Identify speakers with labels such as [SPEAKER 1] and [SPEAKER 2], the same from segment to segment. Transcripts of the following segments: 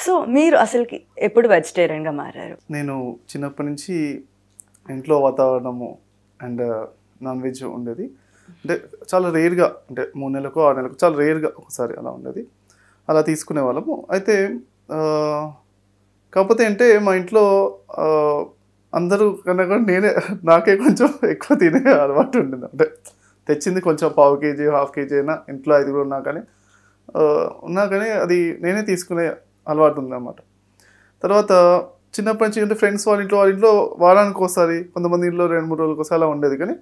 [SPEAKER 1] So మీరు అసలుకి ఎప్పుడు వెజిటేరియన్గా మారారు?
[SPEAKER 2] నేను చిన్నప్పటి నుంచి ఇంట్లో వాతావరణము అండ్ నాన్ వెజ్ ఉండేది. అంటే చాలా రేర్గా, అంటే 3 నెలలకు 6 నెలలకు చాలా రేర్గా ఒకసారి అలా ఉండేది. అలా తీసుకునే వాళ్ళము. అయితే కాకపోతే అంటే మా ఇంట్లో అందరూ కన్నా కూడా నాకే కొంచెం ఎక్కువ తినే అలవాటు ఉండేది. అంటే తెచ్చింది కొంచెం 1/2 kg 1/2 kg అయినా ఇంట్లో 5 ఉన్నా కానీ అది నేనే తీసుకునే అలవాటు ఉందన్నమాట. తర్వాత చిన్నప్పటి నుంచి అంటే ఫ్రెండ్స్ వాళ్ళ ఇంట్లో వారానికి ఒకసారి, కొంతమంది ఇంట్లో 2-3 రోజులకు ఒకసారి అలా ఉండేది. కానీ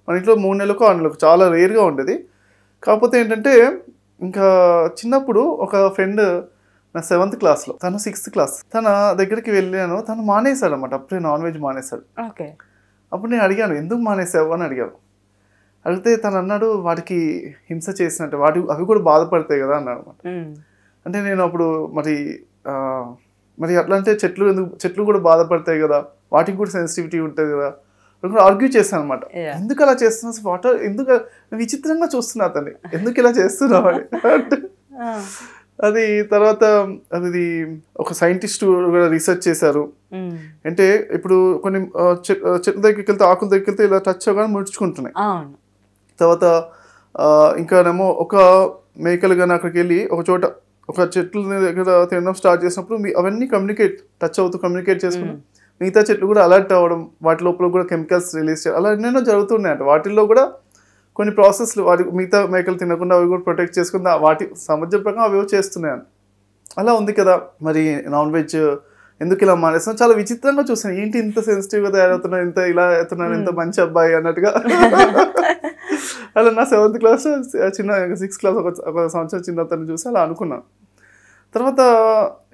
[SPEAKER 2] మన ఇంట్లో 3 నెలలకు 6 నెలలకు చాలా రేర్గా ఉండేది. కాకపోతే ఏంటంటే ఇంకా చిన్నప్పుడు ఒక ఫ్రెండ్ నా 7th క్లాస్లో, తను 6th క్లాస్, తన దగ్గరికి వెళ్ళాను. తను మానేశాడు అనమాట, అప్పుడే నాన్ వెజ్ మానేశాడు.
[SPEAKER 1] ఓకే.
[SPEAKER 2] అప్పుడు నేను అడిగాను, ఎందుకు మానేసావు అని అడిగాను. అడిగితే తను అన్నాడు, వాటికి హింస చేసినట్టు అవి కూడా బాధపడతాయి కదా అన్నాడు అనమాట. అంటే నేను అప్పుడు మరి అట్లా అంటే చెట్లు కూడా బాధపడతాయి కదా, వాటికి కూడా సెన్సిటివిటీ ఉంటుంది కదా, ఆర్గ్యూ చేస్తాను అనమాట. ఎందుకు అలా చేస్తున్నావు, వాటర్ ఎందుకు విచిత్రంగా చూస్తున్నా అతన్ని, ఎందుకు ఇలా చేస్తున్నావు అని. అది తర్వాత అది ఒక సైంటిస్ట్ కూడా రీసెర్చ్ చేశారు. అంటే ఇప్పుడు కొన్ని చెట్ల దగ్గరికి వెళ్తే, ఆకుల దగ్గరికి వెళ్తే ఇలా టచ్ అవగానే ముడుచుకుంటున్నాయి. తర్వాత ఇంకానేమో ఒక మేకలు కానీ అక్కడికి వెళ్ళి ఒక చోట ఒక చెట్ల దగ్గర తినడం స్టార్ట్ చేసినప్పుడు అవన్నీ టచ్ అవుతూ కమ్యూనికేట్ చేసుకుని మిగతా చెట్లు కూడా అలర్ట్ అవ్వడం, వాటి లోపల కూడా కెమికల్స్ రిలీజ్ చేయడం, అలా ఎన్నెన్నో జరుగుతున్నాయంట. వాటిల్లో కూడా కొన్ని ప్రాసెస్లు మిగతా మేకలు తినకుండా అవి కూడా ప్రొటెక్ట్ చేసుకుని వాటి సామర్థ్యం ప్రకారం అవి చేస్తున్నాయని. అలా ఉంది కదా, మరి నాన్ వెజ్ ఎందుకు ఇలా మానేస్తున్నాం, చాలా విచిత్రంగా చూసాను. ఏంటి ఇంత సెన్సిటివ్గా తయారవుతున్నాను, ఇంత ఇలా అవుతున్నాను, ఇంత మంచి అబ్బాయి అన్నట్టుగా. అలా నా 7th క్లాస్ చిన్న 6th క్లాస్ ఒక సంవత్సరం చిన్న అతను చూసి అలా అనుకున్నాను. తర్వాత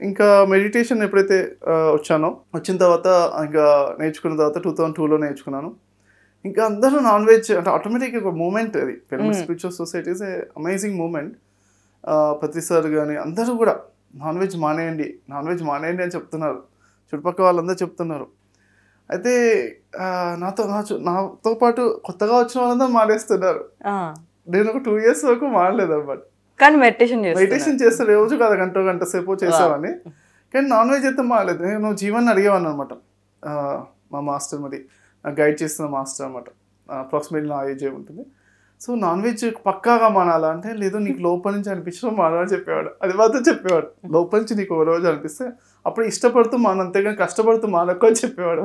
[SPEAKER 2] ఇంకా మెడిటేషన్ ఎప్పుడైతే వచ్చిన తర్వాత ఇంకా నేర్చుకున్న తర్వాత 2002లో నేర్చుకున్నాను. ఇంకా అందరూ నాన్ వెజ్ అంటే ఆటోమేటిక్గా ఒక మూమెంట్, అది pyramid spiritual societies amazing moment. Patri sir కానీ అందరూ కూడా నాన్ వెజ్ మానేయండి అని చెప్తున్నారు, చుట్టుపక్కల వాళ్ళందరూ చెప్తున్నారు. అయితే నాతో పాటు కొత్తగా వచ్చిన వాళ్ళందరూ మానేస్తున్నారు. నేను ఒక 2 years వరకు మానలేదు అనమాట.
[SPEAKER 1] కానీ మెడిటేషన్
[SPEAKER 2] చేస్తే రోజు కదా గంట సేపు చేసేవాడిని. కానీ నాన్ వెజ్ అయితే మానలేదు. నేను జీవన్ అడిగేవాడిని అనమాట. మా మాస్టర్, మరి నాకు గైడ్ చేస్తున్న మాస్టర్ అనమాట. అప్రాక్సిమేట్లీ నా ఏజ్ ఉంటుంది. సో నాన్ వెజ్ పక్కాగా మానాలా అంటే, లేదు నీకు లోపల నుంచి అనిపించడం మానాలని చెప్పేవాడు. అది మాత్రం చెప్పేవాడు, లోపల నుంచి నీకు ఒక రోజు అనిపిస్తే అప్పుడు ఇష్టపడుతూ అంతేగాని కష్టపడుతూ మానకు అని చెప్పేవాడు.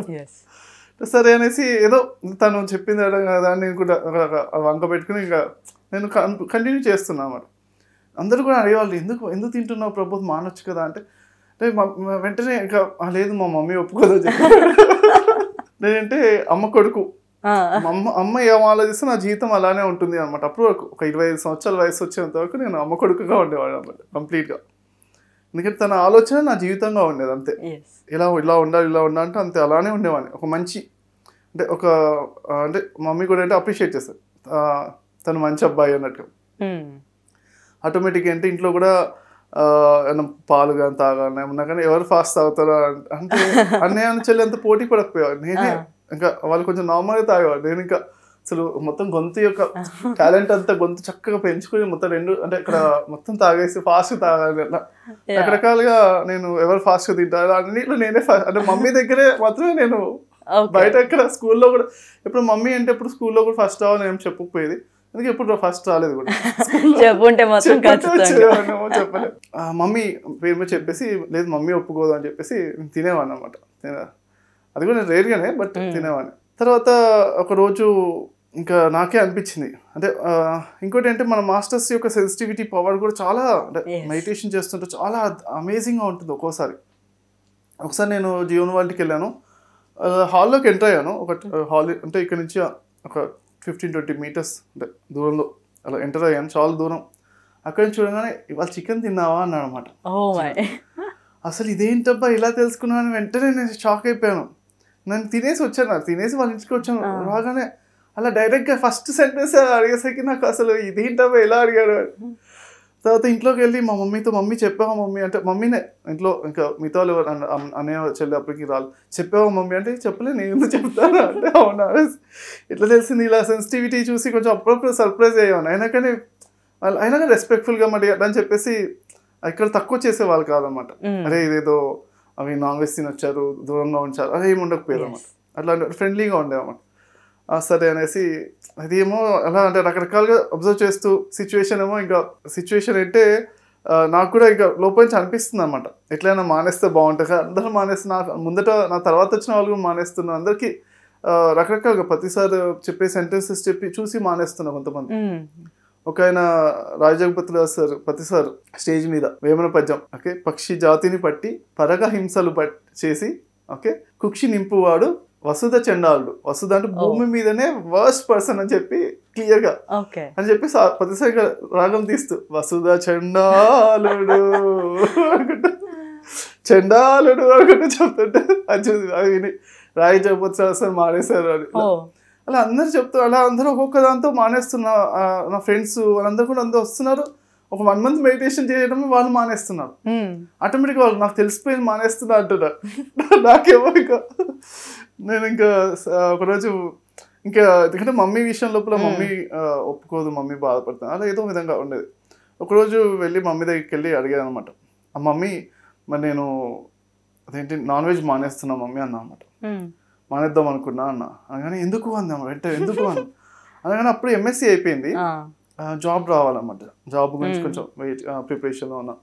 [SPEAKER 2] సరే అనేసి ఏదో తను చెప్పింది కదా నేను కూడా వంక పెట్టుకుని ఇంకా నేను కంటిన్యూ చేస్తున్నా అన్నమాట. అందరూ కూడా అడిగేవాళ్ళు, ఎందుకు తింటున్నావు ప్రబోధ్, మానొచ్చు కదా అంటే వెంటనే ఇంకా లేదు మా మమ్మీ ఒప్పుకోదని చెప్పి. నేనంటే అమ్మ కొడుకు, అమ్మ ఏం ఆలోచిస్తే నా జీవితం అలానే ఉంటుంది అనమాట. అప్పుడు ఒక 25 సంవత్సరాల వయసు వచ్చేంత వరకు నేను అమ్మ కొడుకుగా ఉండేవాడు అనమాట కంప్లీట్గా. ఎందుకంటే తన ఆలోచన నా జీవితంగా ఉండేది అంతే. ఇలా ఉండాలి అంటే అంతే అలానే ఉండేవాడిని. ఒక మంచి అంటే మమ్మీ కూడా అంటే అప్రిషియేట్ చేస్తారు, తను మంచి అబ్బాయి అన్నట్టు. ఆటోమేటిక్గా అంటే ఇంట్లో కూడా పాలు కానీ తాగాలని ఏమన్నా కానీ ఎవరు ఫాస్ట్ తాగుతారా అంటే అన్నయ్య చెల్లి అంత పోటీ పడకపోయేవాడు. నేనే ఇంకా వాళ్ళు కొంచెం నార్మల్గా తాగేవాడు. నేను ఇంకా అసలు మొత్తం గొంతు యొక్క టాలెంట్ అంతా గొంతు చక్కగా పెంచుకుని మొత్తం అంటే ఇక్కడ మొత్తం తాగేసి ఫాస్ట్గా తాగాలి అట్లా రకరకాలుగా. నేను ఎవరు ఫాస్ట్గా తింటారు అన్నిట్లో నేనే అంటే మమ్మీ దగ్గరే మాత్రమే నేను. బయట ఎక్కడ స్కూల్లో కూడా ఎప్పుడు మమ్మీ అంటే ఎప్పుడు స్కూల్లో కూడా ఫస్ట్ రావాలి నేను చెప్పకపోయేది. అందుకే ఎప్పుడు ఫస్ట్ రాలేదు కూడా. చెప్పలేదు. మమ్మీ పేరు మీద చెప్పేసి లేదు మమ్మీ ఒప్పుకోదు అని చెప్పేసి తినేవాడిని అనమాట. అది కూడా రేర్గానే బట్ తినేవాడిని. తర్వాత ఒకరోజు ఇంకా నాకే అనిపించింది, అంటే ఇంకోటి అంటే మన మాస్టర్స్ యొక్క సెన్సిటివిటీ పవర్ కూడా చాలా, అంటే మెడిటేషన్ చేస్తుంటే చాలా అమేజింగ్గా ఉంటుంది. ఒకసారి నేను జీవన్ వాళ్ళకి వెళ్ళాను, హాల్లోకి ఎంటర్ అయ్యాను. హాల్ అంటే ఇక్కడ నుంచి ఒక 15-20 meters అంటే దూరంలో అలా ఎంటర్ అయ్యాను, చాలా దూరం. అక్కడి నుంచి చూడగానే ఇవాళ చికెన్ తిన్నావా అన్నాడు అనమాట. అసలు ఇదేంటబ్బా ఇలా తెలుసుకున్నాను, వెంటనే నేను షాక్ అయిపోయాను. నేను తినేసి వాళ్ళ ఇంటికి వచ్చాను. రాగానే అలా డైరెక్ట్గా ఫస్ట్ సెంటెన్స్ అడిగేసరికి నాకు అసలు ఇదేంటబ్బా ఇలా అడిగాడు. తర్వాత ఇంట్లోకి వెళ్ళి మా మమ్మీ చెప్పావా మమ్మీ అంటే, మమ్మీనే ఇంట్లో ఇంకా మిగతా వాళ్ళు అన్నయ్య చెల్లి అప్పటికి రాళ్ళు, చెప్పావా మమ్మీ అంటే చెప్పలే, నేను ఎందుకు చెప్తాను అంటే అవునా ఇట్లా తెలిసింది. ఇలా సెన్సిటివిటీ చూసి కొంచెం అప్పుడప్పుడు సర్ప్రైజ్ అయ్యాను. అయినా కానీ రెస్పెక్ట్ఫుల్గా మరి అని చెప్పేసి ఇక్కడ తక్కువ చేసేవాళ్ళు కాదనమాట. అరే ఇదేదో అవి నాన్ వెజ్ తినొచ్చారు, దూరంగా ఉంచారు, అదే ఏమి ఉండకపోయేది అనమాట. అట్లా ఫ్రెండ్లీగా ఉండేదన్నమాట. సరే అనేసి అది ఏమో అలా అంటే రకరకాలుగా అబ్జర్వ్ చేస్తూ సిచ్యువేషన్ ఏమో ఇంకా సిచ్యువేషన్ అంటే నాకు కూడా ఇంకా లోపల నుంచి అనిపిస్తుంది అనమాట, ఎట్లయినా మానేస్తే బాగుంటుంది. అందరూ మానేస్తే ముందట నా తర్వాత వచ్చిన వాళ్ళు కూడా మానేస్తున్నారు. అందరికీ రకరకాలుగా ప్రతిసారి చెప్పే సెంటెన్సెస్ చెప్పి చూసి మానేస్తున్నారు కొంతమంది. ఒక ఆయన రాజజగపతి సార్ ప్రతిసారి స్టేజ్ మీద వేమన పద్యం, ఓకే, పక్షి జాతిని పట్టి పరగ హింసలు చేసి, ఓకే, కుక్షి నింపువాడు వసుధ చండాలుడు. వసుధ అంటే భూమి మీదనే వర్స్ట్ పర్సన్ అని చెప్పి క్లియర్ గా అని చెప్పి ప్రతిసారి రాగం తీస్తూ వసుధ చండాలుడు అనుకుంటా, చండాలుడు అనుకుంటూ చెప్తుంటే అది విని రాయి జగపతి సార్ మానేశారు అని అలా అందరు చెప్తూ అలా అందరూ ఒక్కొక్క దాంతో మానేస్తున్నా. నా ఫ్రెండ్స్ వాళ్ళందరూ కూడా అందరూ వస్తున్నారు. ఒక 1 month మెడిటేషన్ చేయడం వాళ్ళు మానేస్తున్నారు. ఆటోమేటిక్గా వాళ్ళు నాకు తెలిసిపోయింది మానేస్తున్నా అంటున్నారు. నాకేమో ఇంకా నేను ఇంకా ఒకరోజు ఇంకా ఎందుకంటే మమ్మీ విషయం లోపల మమ్మీ ఒప్పుకోదు, మమ్మీ బాధపడుతుంది, అలా ఏదో విధంగా ఉండేది. ఒకరోజు వెళ్ళి మమ్మీ దగ్గరికి వెళ్ళి అడిగాను అనమాట, ఆ మమ్మీ మరి నేను అదేంటి నాన్ వెజ్ మానేస్తున్నా మమ్మీ అన్నా అనమాట. మానేద్దాం అనుకున్నా అన్న అనగానే ఎందుకు అందాం వెంటనే ఎందుకు అన్న అనగానే అప్పుడు ఎంఎస్సీ అయిపోయింది, జాబ్ రావాలన్నమాట. జాబ్ గురించి కొంచెం ప్రిపరేషన్లో ఉన్నా.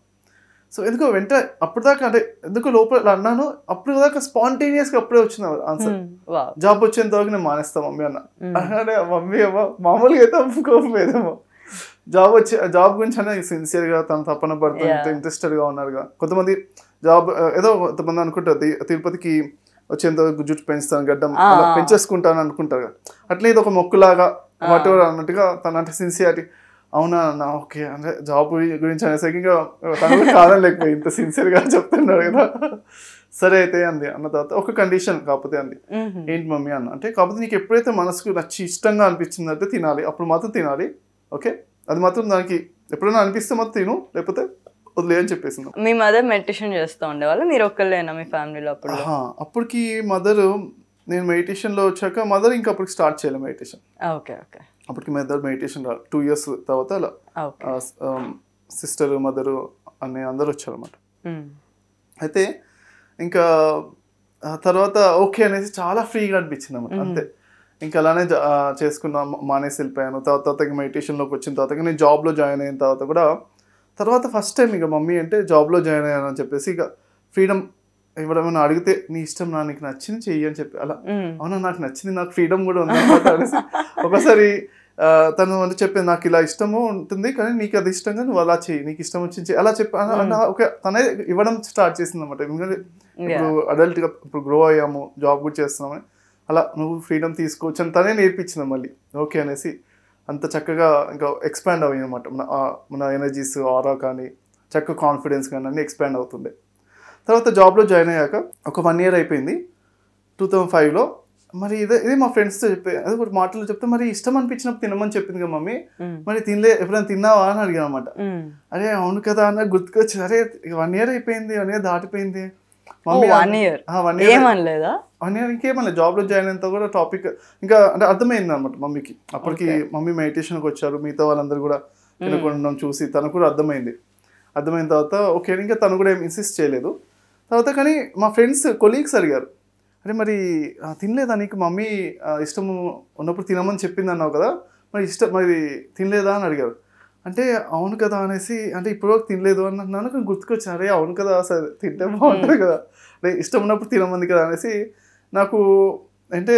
[SPEAKER 2] సో ఎందుకో వెంటనే అప్పుడు దాకా అంటే ఎందుకు లోపల అన్నాను, అప్పుడు దాకా స్పాంటేనియస్గా అప్పుడే వచ్చిన ఆన్సర్, జాబ్ వచ్చేంత వరకు నేను మానేస్తా మమ్మీ అన్న. అనగానే మమ్మీ ఏమో మామూలుగా అయితే ఒప్పుకోకపోయేదేమో, జాబ్ గురించి అనేది సిన్సియర్గా తను తప్పన పడుతుంది, ఇంట్రెస్టెడ్గా ఉన్నారుగా. కొంతమంది జాబ్ ఏదో కొంతమంది అనుకుంటారు తిరుపతికి వచ్చేంత జుట్టు పెంచుతాను, గడ్డం పెంచేసుకుంటాను అనుకుంటారు, అట్లా ఇది ఒక మొక్కులాగా వాటెవర్ అన్నట్టుగా తన అంటే సిన్సియారిటీ. అవునా అన్న ఓకే అంటే జాబ్ గురించి అనేసరికి ఇంకా తను కాదని లేకపోయి ఇంత సిన్సియర్గా చెప్తున్నాడు కదా. సరే అయితే అంది. అన్న తర్వాత ఒక కండిషన్ కాకపోతే అంది, ఏంటి మమ్మీ అన్న అంటే కాకపోతే నీకు ఎప్పుడైతే మనసుకు నచ్చి ఇష్టంగా అనిపించిందంటే తినాలి, అప్పుడు మాత్రం తినాలి, ఓకే, అది మాత్రం దానికి ఎప్పుడైనా అనిపిస్తే మాత్రం తిను, లేకపోతే వదిలే అని చెప్పేసింది.
[SPEAKER 1] మీ మదర్ మెడిటేషన్ చేస్తూ ఉండేవాళ్ళు, మీరు ఒక్కళ్ళేనా మీ ఫ్యామిలీలో?
[SPEAKER 2] అప్పటికి మదర్, నేను మెడిటేషన్లో వచ్చాక మదర్ ఇంకా అప్పటికి స్టార్ట్ చేయలేదు మెడిటేషన్.
[SPEAKER 1] Okay okay.
[SPEAKER 2] అప్పటికి మదర్ మెడిటేషన్ 2 years తర్వాత అలా సిస్టర్ మదరు అన్నయ్య అందరు వచ్చారన్నమాట. అయితే ఇంకా తర్వాత ఓకే అనేసి చాలా ఫ్రీగా అనిపించింది అన్నమాట. అంతే ఇంకా అలానే చేసుకున్నా, మానేసి వెళ్ళిపోయాను. తర్వాత ఇంకా మెడిటేషన్లోకి వచ్చిన తర్వాత నేను జాబ్లో జాయిన్ అయిన తర్వాత కూడా తర్వాత ఫస్ట్ టైం ఇక మమ్మీ అంటే జాబ్లో జాయిన్ అయ్యాను అని చెప్పేసి ఇక ఫ్రీడమ్ ఎవరైనా అడిగితే నీ ఇష్టం నా నీకు నచ్చింది చెయ్యి అని చెప్పి అలా, అవునా నాకు నచ్చింది, నాకు ఫ్రీడమ్ కూడా ఉంది అనేసి ఒకసారి తను అంటే చెప్పేది నాకు ఇలా ఇష్టము ఉంటుంది కానీ నీకు అది ఇష్టంగా నువ్వు అలా చెయ్యి, నీకు ఇష్టం వచ్చింది అలా చెప్పి ఓకే తనే ఇవ్వడం స్టార్ట్ చేసింది అనమాట. ఎందుకంటే ఇప్పుడు అడల్ట్గా ఇప్పుడు గ్రో అయ్యాము, జాబ్ కూడా చేస్తున్నామని అలా నువ్వు ఫ్రీడమ్ తీసుకోవచ్చు అని తనే నేర్పించింది మళ్ళీ. ఓకే అనేసి అంత చక్కగా ఇంకా ఎక్స్పాండ్ అయ్యాయి అనమాట. మన ఎనర్జీస్ ఆరా కానీ చక్కగా కాన్ఫిడెన్స్ కానీ అన్నీ ఎక్స్పాండ్ అవుతుండే. తర్వాత జాబ్లో జాయిన్ అయ్యాక ఒక 1 year అయిపోయింది 2005లో. మరి ఇదే మా ఫ్రెండ్స్తో చెప్పే అది కూడా మాటలు చెప్తే మరి ఇష్టం అనిపించినప్పుడు తినమని చెప్పింది కదా మమ్మీ, మరి ఎప్పుడైనా తిన్నావా అని అడిగాను అనమాట. అరే అవును కదా అన్న గుర్తుకొచ్చి, అరే 1 year అయిపోయింది, 1 year దాటిపోయింది మమ్మీ.
[SPEAKER 1] 1 year ఏమనలేదా?
[SPEAKER 2] 1 year ఇంకేమన్నా జాబ్లో జాయిన్ అయినంత కూడా టాపిక్ ఇంకా అంటే అర్థమైంది అనమాట మమ్మీకి. అప్పటికి మమ్మీ మెడిటేషన్కి వచ్చారు, మిగతా వాళ్ళందరూ కూడా తినకుండా చూసి తనకు కూడా అర్థమైంది. అర్థమైన తర్వాత ఓకే ఇంకా తను కూడా ఏం ఇన్సిస్ట్ చేయలేదు. తర్వాత కానీ మా ఫ్రెండ్స్ కొలీగ్స్ అడిగారు, అరే మరి తినలేదా నీకు మమ్మీ ఇష్టము ఉన్నప్పుడు తినమని చెప్పింది అన్నావు కదా, మరి తినలేదా అని అడిగారు. అంటే అవును కదా అనేసి అంటే ఇప్పుడు తినలేదు అన్నాను కానీ గుర్తుకొచ్చాను, అరే అవును కదా సరే తింటే బాగుంటుంది కదా, అరే ఇష్టం ఉన్నప్పుడు తినమంది కదా అనేసి నాకు అంటే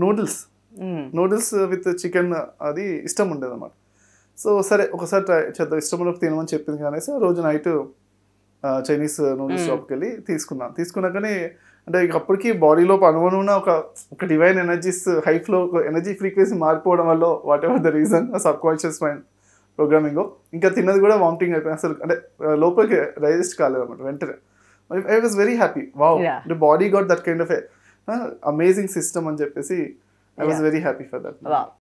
[SPEAKER 2] నూడిల్స్ విత్ చికెన్ అది ఇష్టం ఉండేది అన్నమాట. సో సరే ఒకసారి ట్రై చేద్దాం, ఇష్టం ఉన్నప్పుడు తినమని చెప్పింది అనేసి ఆ రోజు నైట్ చైనీస్ నూడిల్స్ షాప్కి వెళ్ళి తీసుకున్నాకనే అంటే ఇక అప్పటికి బాడీలో అనుగుణంగా ఒక divine energies high flow energy frequency మారిపోవడం వల్ల whatever the reason subconscious mind programming ఇంకా తిన్నది కూడా వామిటింగ్ అయిపోయింది, అసలు అంటే లోపలికి డైజెస్ట్ కాలేదు అనమాట. వెంటనే I was very happy, wow the body got that kind of amazing system అని చెప్పేసి I was very happy for that.